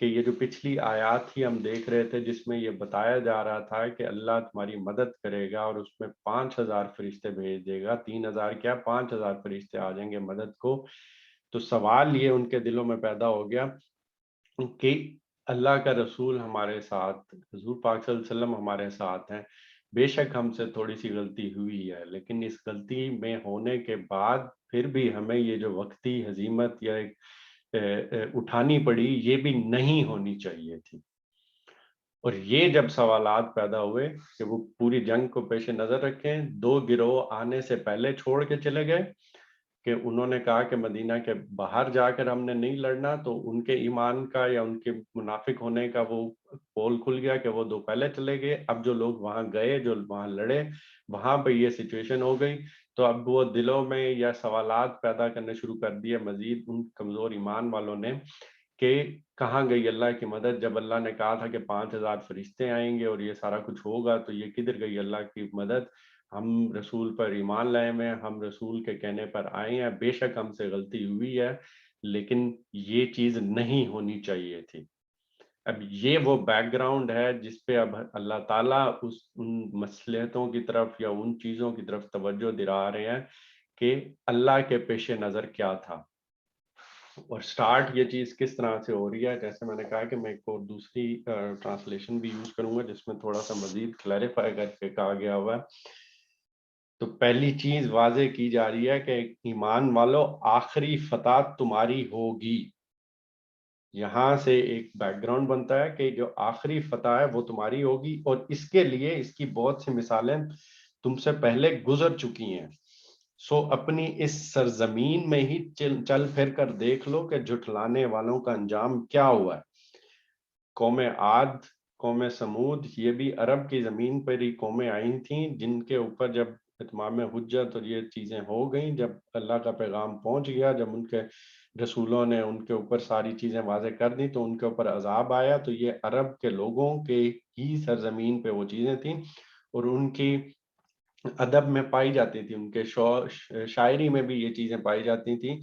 S1: کہ یہ جو پچھلی آیات ہی ہم دیکھ رہے تھے جس میں یہ بتایا جا رہا تھا کہ اللہ تمہاری مدد کرے گا اور اس میں 5000 فرشتے بھیج دے گا، 3000 کیا 5000 فرشتے آ جائیں گے مدد کو، تو سوال یہ ان کے دلوں میں پیدا ہو گیا کہ اللہ کا رسول ہمارے ساتھ، حضور پاک صلی اللہ علیہ وسلم ہمارے ساتھ ہیں، بے شک ہم سے تھوڑی سی غلطی ہوئی ہے، لیکن اس غلطی میں ہونے کے بعد پھر بھی ہمیں یہ جو وقتی ہزیمت یا ایک اٹھانی پڑی یہ بھی نہیں ہونی چاہیے تھی۔ اور یہ جب سوالات پیدا ہوئے کہ وہ پوری جنگ کو پیش نظر رکھیں، 2 گروہ آنے سے پہلے چھوڑ کے چلے گئے کہ انہوں نے کہا کہ مدینہ کے باہر جا کر ہم نے نہیں لڑنا، تو ان کے ایمان کا یا ان کے منافق ہونے کا وہ پول کھل گیا کہ وہ 2 پہلے چلے گئے۔ اب جو لوگ وہاں گئے، جو وہاں لڑے، وہاں پہ یہ سچویشن ہو گئی، تو اب وہ دلوں میں یا سوالات پیدا کرنے شروع کر دیے مزید ان کمزور ایمان والوں نے کہ کہاں گئی اللہ کی مدد؟ جب اللہ نے کہا تھا کہ 5000 فرشتے آئیں گے اور یہ سارا کچھ ہوگا، تو یہ کدھر گئی اللہ کی مدد؟ ہم رسول پر ایمان لائے ہوئے ہیں، ہم رسول کے کہنے پر آئے ہیں، بے شک ہم سے غلطی ہوئی ہے لیکن یہ چیز نہیں ہونی چاہیے تھی۔ اب یہ وہ بیک گراؤنڈ ہے جس پہ اب اللہ تعالیٰ ان مصلحتوں کی طرف یا ان چیزوں کی طرف توجہ دلا رہے ہیں کہ اللہ کے پیش نظر کیا تھا، اور سٹارٹ یہ چیز کس طرح سے ہو رہی ہے۔ جیسے میں نے کہا کہ میں ایک اور دوسری ٹرانسلیشن بھی یوز کروں گا جس میں تھوڑا سا مزید کلیریفائی کر کے کہا گیا ہوا ہے۔ تو پہلی چیز واضح کی جا رہی ہے کہ ایمان والو آخری فتح تمہاری ہوگی۔ یہاں سے ایک بیک گراؤنڈ بنتا ہے کہ جو آخری فتح ہے وہ تمہاری ہوگی، اور اس کے لیے اس کی بہت سی مثالیں تم سے پہلے گزر چکی ہیں۔ سو اپنی اس سرزمین میں ہی چل پھر کر دیکھ لو کہ جھٹلانے والوں کا انجام کیا ہوا ہے۔ قوم عاد، قوم سمود، یہ بھی عرب کی زمین پر ہی قومیں آئی تھیں جن کے اوپر جب اتمام حجت اور یہ چیزیں ہو گئیں، جب اللہ کا پیغام پہنچ گیا، جب ان کے رسولوں نے ان کے اوپر ساری چیزیں واضح کر دی تو ان کے اوپر عذاب آیا۔ تو یہ عرب کے لوگوں کے ہی سرزمین پہ وہ چیزیں تھیں، اور ان کی ادب میں پائی جاتی تھی، ان کے شاعری میں بھی یہ چیزیں پائی جاتی تھیں۔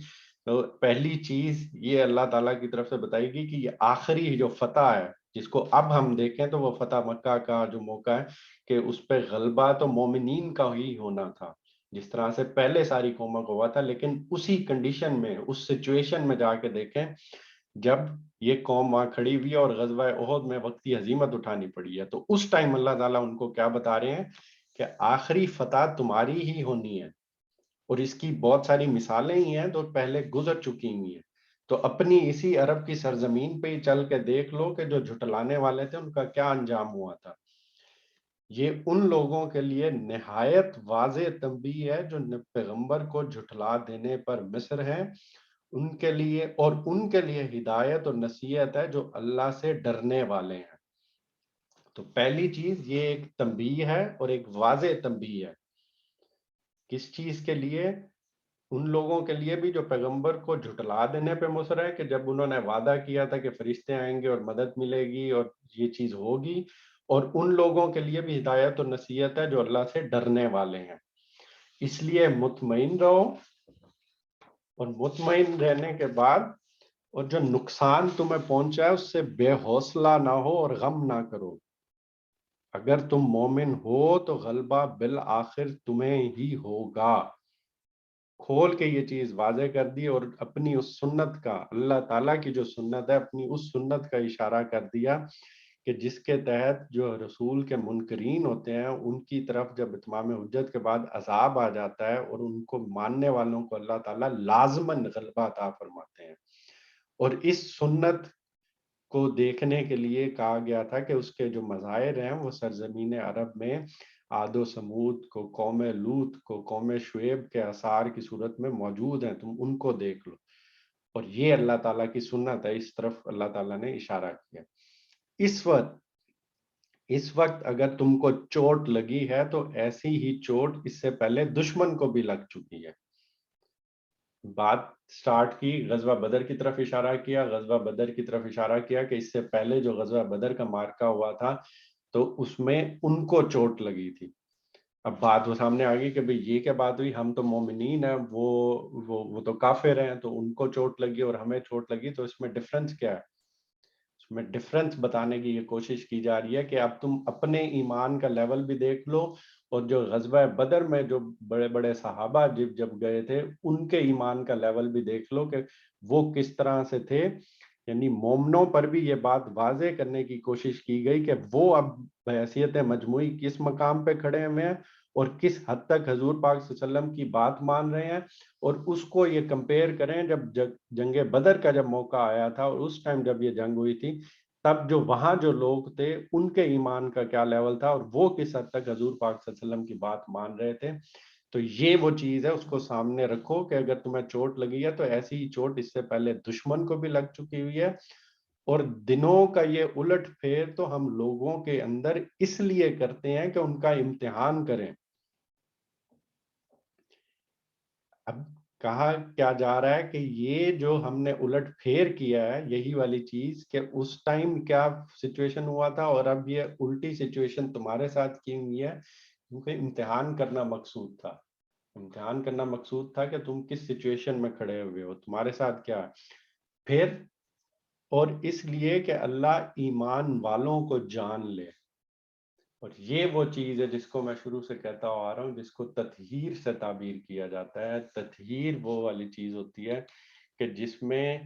S1: تو پہلی چیز یہ اللہ تعالیٰ کی طرف سے بتائی گئی کہ یہ آخری جو فتح ہے جس کو اب ہم دیکھیں تو وہ فتح مکہ کا جو موقع ہے کہ اس پہ غلبہ تو مومنین کا ہی ہونا تھا جس طرح سے پہلے ساری قوموں کو ہوا تھا، لیکن اسی کنڈیشن میں، اس سچویشن میں جا کے دیکھیں جب یہ قوم وہاں کھڑی ہوئی ہے اور غزوہ احد میں وقتی ہزیمت اٹھانی پڑی ہے، تو اس ٹائم اللہ تعالیٰ ان کو کیا بتا رہے ہیں کہ آخری فتح تمہاری ہی ہونی ہے۔ اور اس کی بہت ساری مثالیں ہی ہیں تو پہلے گزر چکی ہوئی ہیں. تو اپنی اسی عرب کی سرزمین پہ ہی چل کے دیکھ لو کہ جو جھٹلانے والے تھے ان کا کیا انجام ہوا تھا. یہ ان لوگوں کے لیے نہایت واضح تنبیہ ہے جو پیغمبر کو جھٹلا دینے پر مصر ہیں. ان کے لیے اور ان کے لیے ہدایت اور نصیحت ہے جو اللہ سے ڈرنے والے ہیں. تو پہلی چیز یہ ایک تنبیہ ہے اور ایک واضح تنبیہ ہے. کس چیز کے لیے؟ ان لوگوں کے لیے بھی جو پیغمبر کو جھٹلا دینے پہ مصر ہے کہ جب انہوں نے وعدہ کیا تھا کہ فرشتے آئیں گے اور مدد ملے گی اور یہ چیز ہوگی. اور ان لوگوں کے لیے بھی ہدایت اور نصیحت ہے جو اللہ سے ڈرنے والے ہیں. اس لیے مطمئن رہو، اور مطمئن رہنے کے بعد اور جو نقصان تمہیں پہنچا ہے اس سے بے حوصلہ نہ ہو اور غم نہ کرو. اگر تم مومن ہو تو غلبہ بالآخر تمہیں ہی ہوگا. کھول کے یہ چیز واضح کر دی اور اپنی اس سنت کا، اللہ تعالیٰ کی جو سنت ہے اپنی اس سنت کا اشارہ کر دیا کہ جس کے تحت جو رسول کے منکرین ہوتے ہیں ان کی طرف جب اتمام حجت کے بعد عذاب آ جاتا ہے اور ان کو ماننے والوں کو اللہ تعالیٰ لازماً غلبہ عطا فرماتے ہیں. اور اس سنت کو دیکھنے کے لیے کہا گیا تھا کہ اس کے جو مظاہر ہیں وہ سرزمین عرب میں عاد و سمود کو، قوم لوط کو، قوم شعیب کے آثار کی صورت میں موجود ہیں، تم ان کو دیکھ لو. اور یہ اللہ تعالیٰ کی سنت ہے، اس طرف اللہ تعالیٰ نے اشارہ کیا. اس وقت اگر تم کو چوٹ لگی ہے تو ایسی ہی چوٹ اس سے پہلے دشمن کو بھی لگ چکی ہے. بات سٹارٹ کی، غزوہ بدر کی طرف اشارہ کیا، غزوہ بدر کی طرف اشارہ کیا کہ اس سے پہلے جو غزوہ بدر کا معرکہ ہوا تھا تو اس میں ان کو چوٹ لگی تھی. اب بات وہ سامنے آ گئی کہ بھئی یہ کیا بات ہوئی، ہم تو مومنین ہیں، وہ تو کافر ہیں، تو ان کو چوٹ لگی اور ہمیں چوٹ لگی، تو اس میں ڈفرنس کیا ہے؟ اس میں ڈفرنس بتانے کی یہ کوشش کی جا رہی ہے کہ اب تم اپنے ایمان کا لیول بھی دیکھ لو، اور جو غزوہ بدر میں جو بڑے بڑے صحابہ جب گئے تھے ان کے ایمان کا لیول بھی دیکھ لو کہ وہ کس طرح سے تھے. یعنی مومنوں پر بھی یہ بات واضح کرنے کی کوشش کی گئی کہ وہ اب بحیثیت مجموعی کس مقام پہ کھڑے ہوئے ہیں اور کس حد تک حضور پاک صلی اللہ علیہ وسلم کی بات مان رہے ہیں. اور اس کو یہ کمپیئر کریں جب جنگ بدر کا جب موقع آیا تھا اور اس ٹائم جب یہ جنگ ہوئی تھی تب جو وہاں جو لوگ تھے ان کے ایمان کا کیا لیول تھا اور وہ کس حد تک حضور پاک صلی اللہ علیہ وسلم کی بات مان رہے تھے. تو یہ وہ چیز ہے، اس کو سامنے رکھو کہ اگر تمہیں چوٹ لگی ہے تو ایسی ہی چوٹ اس سے پہلے دشمن کو بھی لگ چکی ہوئی ہے. اور دنوں کا یہ الٹ پھیر تو ہم لوگوں کے اندر اس لیے کرتے ہیں کہ ان کا امتحان کریں. اب کہا کیا جا رہا ہے کہ یہ جو ہم نے الٹ پھیر کیا ہے یہی والی چیز کہ اس ٹائم کیا سچویشن ہوا تھا اور اب یہ الٹی سچویشن تمہارے ساتھ کی ہوئی ہے، کیونکہ امتحان کرنا مقصود تھا. امتحان کرنا مقصود تھا کہ تم کس سچویشن میں کھڑے ہوئے ہو، تمہارے ساتھ کیا ہے. پھر اور اس لیے کہ اللہ ایمان والوں کو جان لے. اور یہ وہ چیز ہے جس کو میں شروع سے کہتا آ رہا ہوں، جس کو تطہیر سے تعبیر کیا جاتا ہے. تطہیر وہ والی چیز ہوتی ہے کہ جس میں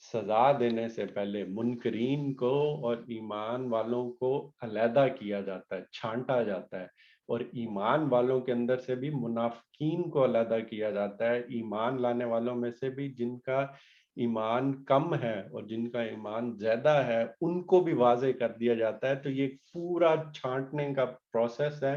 S1: سزا دینے سے پہلے منکرین کو اور ایمان والوں کو علیحدہ کیا جاتا ہے، چھانٹا جاتا ہے. اور ایمان والوں کے اندر سے بھی منافقین کو علیحدہ کیا جاتا ہے، ایمان لانے والوں میں سے بھی جن کا ایمان کم ہے اور جن کا ایمان زیادہ ہے ان کو بھی واضح کر دیا جاتا ہے. تو یہ پورا چھانٹنے کا پروسیس ہے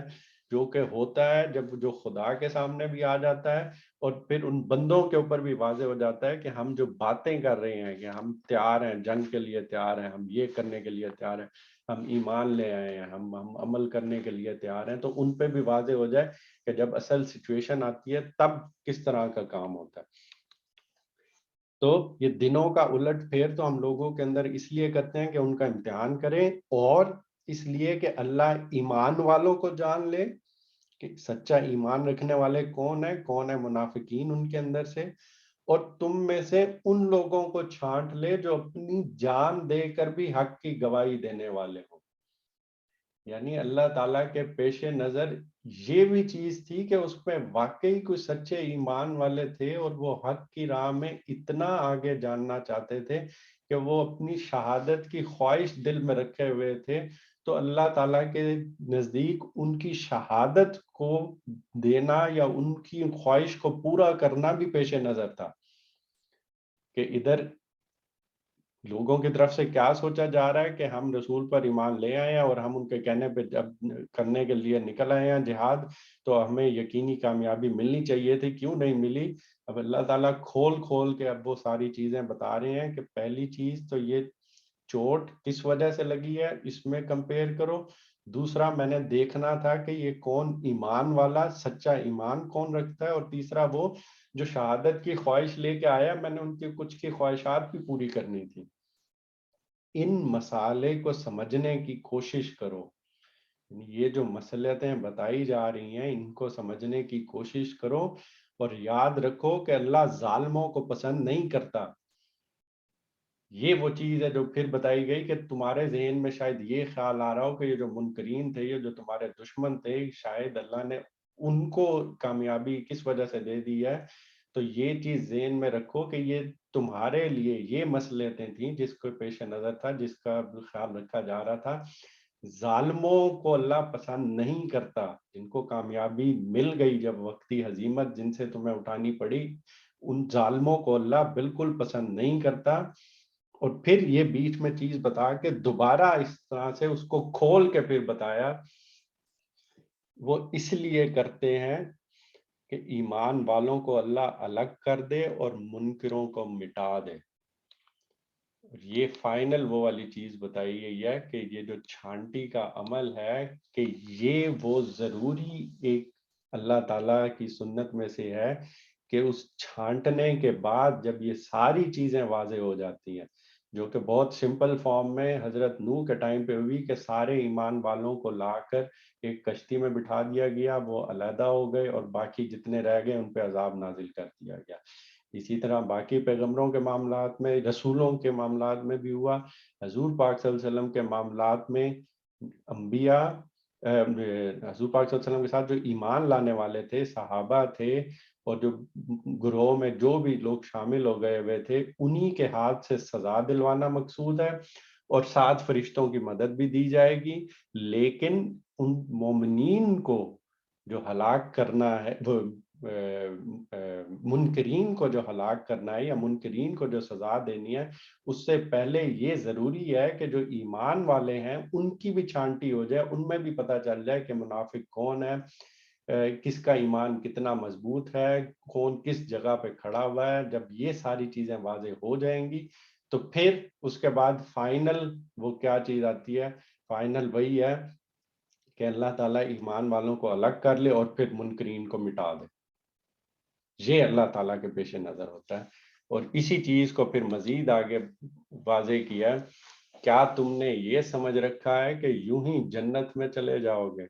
S1: جو کہ ہوتا ہے جب جو خدا کے سامنے بھی آ جاتا ہے اور پھر ان بندوں کے اوپر بھی واضح ہو جاتا ہے کہ ہم جو باتیں کر رہے ہیں کہ ہم تیار ہیں، جنگ کے لیے تیار ہیں، ہم یہ کرنے کے لیے تیار ہیں، ہم ایمان لے آئے ہیں، ہم عمل کرنے کے لیے تیار ہیں. تو ان پہ بھی واضح ہو جائے کہ جب اصل سچویشن آتی ہے تب کس طرح کا کام ہوتا ہے. تو یہ دنوں کا الٹ پھیر تو ہم لوگوں کے اندر اس لیے کرتے ہیں کہ ان کا امتحان کریں، اور اس لیے کہ اللہ ایمان والوں کو جان لے کہ سچا ایمان رکھنے والے کون ہے منافقین ان کے اندر سے، اور تم میں سے ان لوگوں کو چھانٹ لے جو اپنی جان دے کر بھی حق کی گواہی دینے والے ہوں. یعنی اللہ تعالیٰ کے پیش نظر یہ بھی چیز تھی کہ اس میں واقعی کچھ سچے ایمان والے تھے اور وہ حق کی راہ میں اتنا آگے جاننا چاہتے تھے کہ وہ اپنی شہادت کی خواہش دل میں رکھے ہوئے تھے. تو اللہ تعالیٰ کے نزدیک ان کی شہادت کو دینا یا ان کی خواہش کو پورا کرنا بھی پیش نظر تھا، کہ ادھر لوگوں کی طرف سے کیا سوچا جا رہا ہے کہ ہم رسول پر ایمان لے آئے ہیں اور ہم ان کے کہنے پہ جب کرنے کے لیے نکل آئے ہیں جہاد، تو ہمیں یقینی کامیابی ملنی چاہیے تھی، کیوں نہیں ملی؟ اب اللہ تعالیٰ کھول کھول کے اب وہ ساری چیزیں بتا رہے ہیں کہ پہلی چیز تو یہ چوٹ کس وجہ سے لگی ہے، اس میں کمپیئر کرو۔ دوسرا، میں نے دیکھنا تھا کہ یہ کون ایمان والا سچا ایمان کون رکھتا ہے، اور تیسرا وہ جو شہادت کی خواہش لے کے آیا، میں نے ان کی کچھ کی خواہشات بھی پوری کرنی تھی۔ ان مسالے کو سمجھنے کی کوشش کرو، یہ جو مصلحتیں بتائی جا رہی ہیں ان کو سمجھنے کی کوشش کرو، اور یاد رکھو کہ اللہ ظالموں کو پسند نہیں کرتا۔ یہ وہ چیز ہے جو پھر بتائی گئی کہ تمہارے ذہن میں شاید یہ خیال آ رہا ہو کہ یہ جو منکرین تھے، یہ جو تمہارے دشمن تھے، شاید اللہ نے ان کو کامیابی کس وجہ سے دے دی ہے۔ تو یہ چیز ذہن میں رکھو کہ یہ تمہارے لیے یہ مصلحتیں تھیں جس کو پیش نظر تھا، جس کا خیال رکھا جا رہا تھا۔ ظالموں کو اللہ پسند نہیں کرتا، جن کو کامیابی مل گئی جب وقتی ہزیمت جن سے تمہیں اٹھانی پڑی، ان ظالموں کو اللہ بالکل پسند نہیں کرتا۔ اور پھر یہ بیچ میں چیز بتا کے دوبارہ اس طرح سے اس کو کھول کے پھر بتایا، وہ اس لیے کرتے ہیں کہ ایمان والوں کو اللہ الگ کر دے اور منکروں کو مٹا دے۔ یہ فائنل وہ والی چیز بتائی گئی ہے کہ یہ جو چھانٹی کا عمل ہے، کہ یہ وہ ضروری ایک اللہ تعالیٰ کی سنت میں سے ہے کہ اس چھانٹنے کے بعد جب یہ ساری چیزیں واضح ہو جاتی ہیں، جو کہ بہت سمپل فارم میں حضرت نوح کے ٹائم پہ ہوئی کہ سارے ایمان والوں کو لا کر ایک کشتی میں بٹھا دیا گیا، وہ علیحدہ ہو گئے اور باقی جتنے رہ گئے ان پہ عذاب نازل کر دیا گیا۔ اسی طرح باقی پیغمبروں کے معاملات میں، رسولوں کے معاملات میں بھی ہوا۔ حضور پاک صلی اللہ علیہ وسلم کے معاملات میں انبیاء حضور پاک صلی اللہ علیہ وسلم کے ساتھ جو ایمان لانے والے تھے، صحابہ تھے، اور جو گروہ میں جو بھی لوگ شامل ہو گئے ہوئے تھے، انہی کے ہاتھ سے سزا دلوانا مقصود ہے، اور ساتھ فرشتوں کی مدد بھی دی جائے گی۔ لیکن ان مومنین کو جو ہلاک کرنا ہے، وہ منکرین کو جو ہلاک کرنا ہے یا منکرین کو جو سزا دینی ہے، اس سے پہلے یہ ضروری ہے کہ جو ایمان والے ہیں ان کی بھی چھانٹی ہو جائے، ان میں بھی پتہ چل جائے کہ منافق کون ہے، کس کا ایمان کتنا مضبوط ہے، کون کس جگہ پہ کھڑا ہوا ہے۔ جب یہ ساری چیزیں واضح ہو جائیں گی تو پھر اس کے بعد فائنل وہ کیا چیز آتی ہے؟ فائنل وہی ہے کہ اللہ تعالیٰ ایمان والوں کو الگ کر لے اور پھر منکرین کو مٹا دے۔ یہ اللہ تعالیٰ کے پیش نظر ہوتا ہے، اور اسی چیز کو پھر مزید آگے واضح کیا، کیا تم نے یہ سمجھ رکھا ہے کہ یوں ہی جنت میں چلے جاؤ گے؟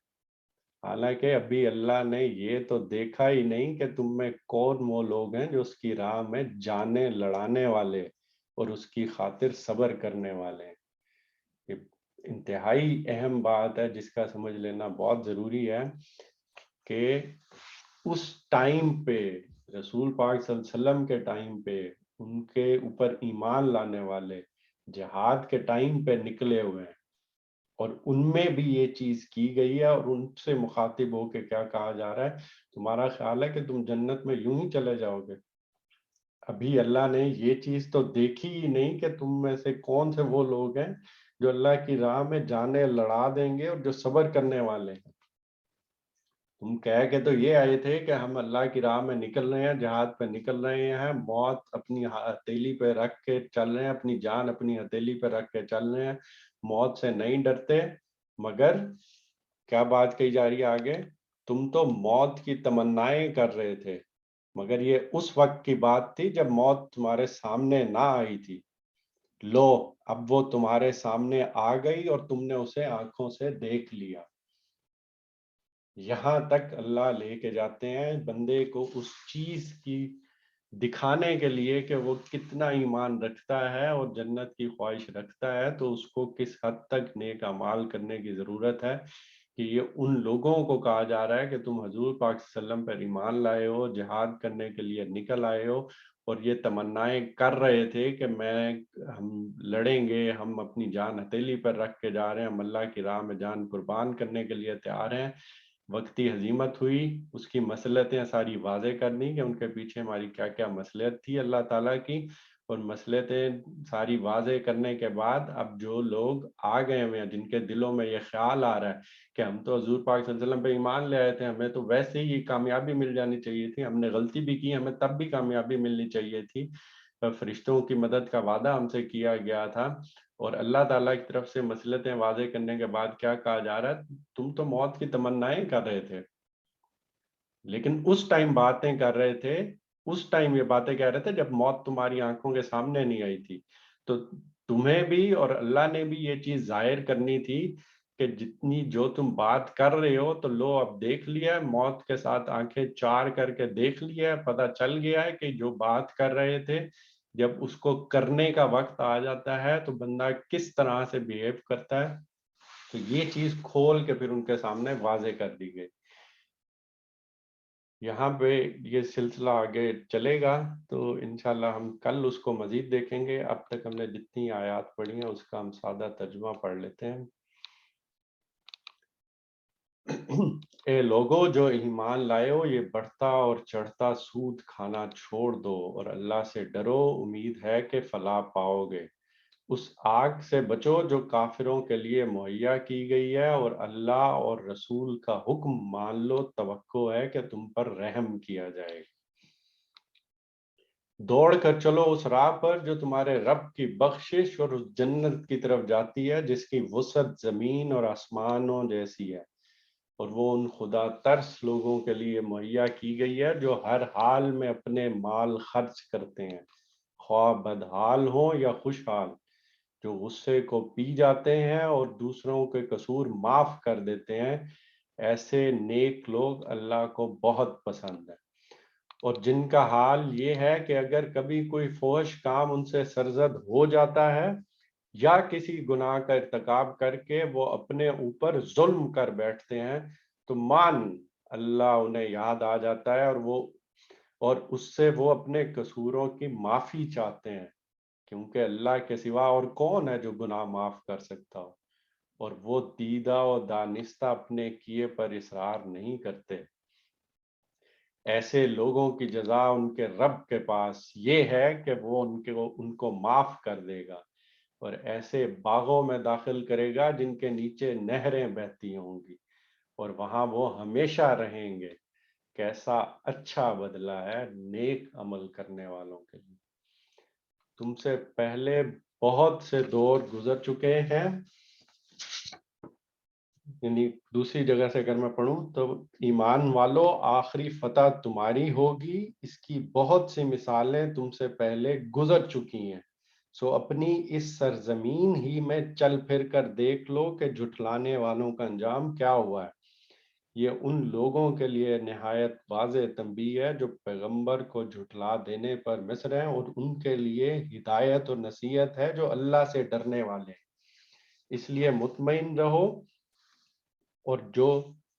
S1: حالانکہ ابھی اللہ نے یہ تو دیکھا ہی نہیں کہ تم میں کون وہ لوگ ہیں جو اس کی راہ میں جانیں لڑانے والے اور اس کی خاطر صبر کرنے والے ہیں۔ یہ انتہائی اہم بات ہے جس کا سمجھ لینا بہت ضروری ہے کہ اس ٹائم پہ رسول پاک صلی اللہ علیہ وسلم کے ٹائم پہ ان کے اوپر ایمان لانے والے جہاد کے ٹائم پہ نکلے ہوئے ہیں، اور ان میں بھی یہ چیز کی گئی ہے، اور ان سے مخاطب ہو کے کیا کہا جا رہا ہے؟ تمہارا خیال ہے کہ تم جنت میں یوں ہی چلے جاؤ گے؟ ابھی اللہ نے یہ چیز تو دیکھی ہی نہیں کہ تم میں سے کون سے وہ لوگ ہیں جو اللہ کی راہ میں جانیں لڑا دیں گے اور جو صبر کرنے والے ہیں۔ تم کہہ کے تو یہ آئے تھے کہ ہم اللہ کی راہ میں نکل رہے ہیں، جہاد پہ نکل رہے ہیں، موت اپنی ہتھیلی پہ رکھ کے چل رہے ہیں، اپنی جان اپنی ہتھیلی پہ رکھ کے چل رہے ہیں، موت سے نہیں ڈرتے۔ مگر کیا بات کہی جا رہی ہے آگے؟ تم تو موت کی تمنائیں کر رہے تھے، مگر یہ اس وقت کی بات تھی جب موت تمہارے سامنے نہ آئی تھی۔ لو اب وہ تمہارے سامنے آ گئی اور تم نے اسے آنکھوں سے دیکھ لیا۔ یہاں تک اللہ لے کے جاتے ہیں بندے کو اس چیز کی دکھانے کے لیے کہ وہ کتنا ایمان رکھتا ہے اور جنت کی خواہش رکھتا ہے، تو اس کو کس حد تک نیک اعمال کرنے کی ضرورت ہے۔ کہ یہ ان لوگوں کو کہا جا رہا ہے کہ تم حضور پاک صلی اللہ علیہ وسلم پر ایمان لائے ہو، جہاد کرنے کے لیے نکل آئے ہو، اور یہ تمنائیں کر رہے تھے کہ ہم لڑیں گے، ہم اپنی جان ہتھیلی پر رکھ کے جا رہے ہیں، ہم اللہ کی راہ میں جان قربان کرنے کے لیے تیار ہیں. وقتی ہزیمت ہوئی، اس کی مصلحتیں ساری واضح کرنی کہ ان کے پیچھے ہماری کیا کیا مصلحت تھی اللہ تعالیٰ کی، اور مصلحتیں ساری واضح کرنے کے بعد اب جو لوگ آ گئے ہوئے ہیں، جن کے دلوں میں یہ خیال آ رہا ہے کہ ہم تو حضور پاک صلی اللہ علیہ وسلم پہ ایمان لے آئے تھے، ہمیں تو ویسے ہی کامیابی مل جانی چاہیے تھی، ہم نے غلطی بھی کی، ہمیں تب بھی کامیابی ملنی چاہیے تھی، فرشتوں کی مدد کا وعدہ ہم سے کیا گیا تھا، اور اللہ تعالیٰ کی طرف سے مصلحتیں واضح کرنے کے بعد کیا کہا جا رہا ہے، تم تو موت کی تمنائیں کر رہے تھے، لیکن اس ٹائم باتیں کر رہے تھے، اس ٹائم یہ باتیں کہہ رہے تھے جب موت تمہاری آنکھوں کے سامنے نہیں آئی تھی. تو تمہیں بھی اور اللہ نے بھی یہ چیز ظاہر کرنی تھی کہ جتنی جو تم بات کر رہے ہو تو لو اب دیکھ لیا، موت کے ساتھ آنکھیں چار کر کے دیکھ لیا، پتہ چل گیا ہے کہ جو بات کر رہے تھے جب اس کو کرنے کا وقت آ جاتا ہے تو بندہ کس طرح سے بیہیو کرتا ہے. تو یہ چیز کھول کے پھر ان کے سامنے واضح کر دی گئی. یہاں پہ یہ سلسلہ آگے چلے گا تو انشاءاللہ ہم کل اس کو مزید دیکھیں گے. اب تک ہم نے جتنی آیات پڑھی ہیں اس کا ہم سادہ ترجمہ پڑھ لیتے ہیں. اے لوگو جو ایمان لائے ہو، یہ بڑھتا اور چڑھتا سود کھانا چھوڑ دو اور اللہ سے ڈرو، امید ہے کہ فلاح پاؤ گے. اس آگ سے بچو جو کافروں کے لیے مہیا کی گئی ہے، اور اللہ اور رسول کا حکم مان لو، توقع ہے کہ تم پر رحم کیا جائے گا. دوڑ کر چلو اس راہ پر جو تمہارے رب کی بخشش اور اس جنت کی طرف جاتی ہے جس کی وسعت زمین اور آسمانوں جیسی ہے، اور وہ ان خدا ترس لوگوں کے لیے مہیا کی گئی ہے جو ہر حال میں اپنے مال خرچ کرتے ہیں، خواہ بدحال ہوں یا خوشحال، جو غصے کو پی جاتے ہیں اور دوسروں کے قصور معاف کر دیتے ہیں. ایسے نیک لوگ اللہ کو بہت پسند ہیں. اور جن کا حال یہ ہے کہ اگر کبھی کوئی فحش کام ان سے سرزد ہو جاتا ہے یا کسی گناہ کا ارتکاب کر کے وہ اپنے اوپر ظلم کر بیٹھتے ہیں تو اللہ انہیں یاد آ جاتا ہے، اور اس سے وہ اپنے قصوروں کی معافی چاہتے ہیں، کیونکہ اللہ کے سوا اور کون ہے جو گناہ معاف کر سکتا ہو، اور وہ دیدہ و دانستہ اپنے کیے پر اصرار نہیں کرتے. ایسے لوگوں کی جزا ان کے رب کے پاس یہ ہے کہ وہ ان کو معاف کر دے گا اور ایسے باغوں میں داخل کرے گا جن کے نیچے نہریں بہتی ہوں گی، اور وہاں وہ ہمیشہ رہیں گے. کیسا اچھا بدلہ ہے نیک عمل کرنے والوں کے لیے. تم سے پہلے بہت سے دور گزر چکے ہیں، یعنی دوسری جگہ سے اگر میں پڑھوں تو ایمان والو آخری فتح تمہاری ہوگی، اس کی بہت سی مثالیں تم سے پہلے گزر چکی ہیں، سو اپنی اس سرزمین ہی میں چل پھر کر دیکھ لو کہ جھٹلانے والوں کا انجام کیا ہوا ہے. یہ ان لوگوں کے لیے نہایت واضح تنبیہ ہے جو پیغمبر کو جھٹلا دینے پر مصر ہیں، اور ان کے لیے ہدایت اور نصیحت ہے جو اللہ سے ڈرنے والے ہیں. اس لیے مطمئن رہو اور جو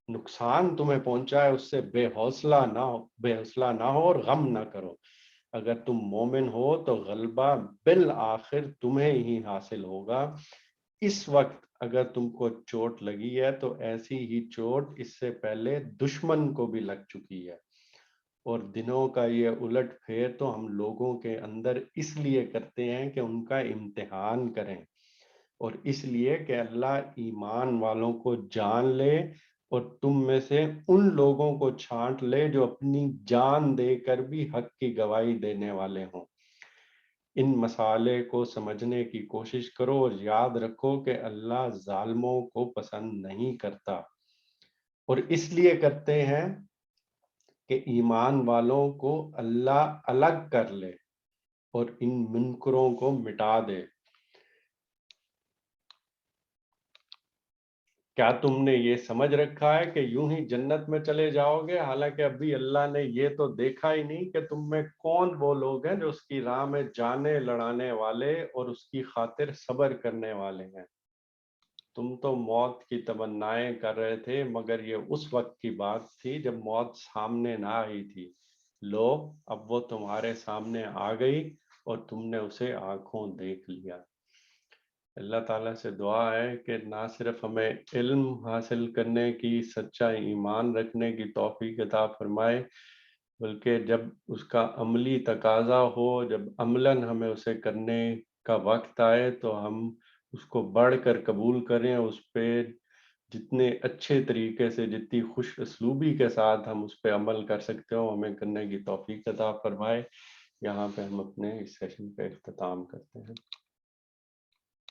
S1: نقصان تمہیں پہنچا ہے اس سے بے حوصلہ نہ ہو اور غم نہ کرو. اگر تم مومن ہو تو غلبہ بالآخر تمہیں ہی حاصل ہوگا. اس وقت اگر تم کو چوٹ لگی ہے تو ایسی ہی چوٹ اس سے پہلے دشمن کو بھی لگ چکی ہے، اور دنوں کا یہ الٹ پھیر تو ہم لوگوں کے اندر اس لیے کرتے ہیں کہ ان کا امتحان کریں، اور اس لیے کہ اللہ ایمان والوں کو جان لے اور تم میں سے ان لوگوں کو چھانٹ لے جو اپنی جان دے کر بھی حق کی گواہی دینے والے ہوں. ان مسئلے کو سمجھنے کی کوشش کرو اور یاد رکھو کہ اللہ ظالموں کو پسند نہیں کرتا، اور اس لیے کرتے ہیں کہ ایمان والوں کو اللہ الگ کر لے اور ان منکروں کو مٹا دے. کیا تم نے یہ سمجھ رکھا ہے کہ یوں ہی جنت میں چلے جاؤ گے، حالانکہ ابھی اللہ نے یہ تو دیکھا ہی نہیں کہ تم میں کون وہ لوگ ہیں جو اس کی راہ میں جانے لڑانے والے اور اس کی خاطر صبر کرنے والے ہیں. تم تو موت کی تمنائیں کر رہے تھے، مگر یہ اس وقت کی بات تھی جب موت سامنے نہ آئی تھی، لو اب وہ تمہارے سامنے آ گئی اور تم نے اسے آنکھوں دیکھ لیا۔ اللہ تعالیٰ سے دعا ہے کہ نہ صرف ہمیں علم حاصل کرنے کی، سچا ایمان رکھنے کی توفیق عطا فرمائے، بلکہ جب اس کا عملی تقاضا ہو، جب عملاً ہمیں اسے کرنے کا وقت آئے تو ہم اس کو بڑھ کر قبول کریں، اس پہ جتنے اچھے طریقے سے، جتنی خوش اسلوبی کے ساتھ ہم اس پہ عمل کر سکتے ہوں، ہمیں کرنے کی توفیق عطا فرمائے۔ یہاں پہ ہم اپنے اس سیشن کا اختتام کرتے ہیں۔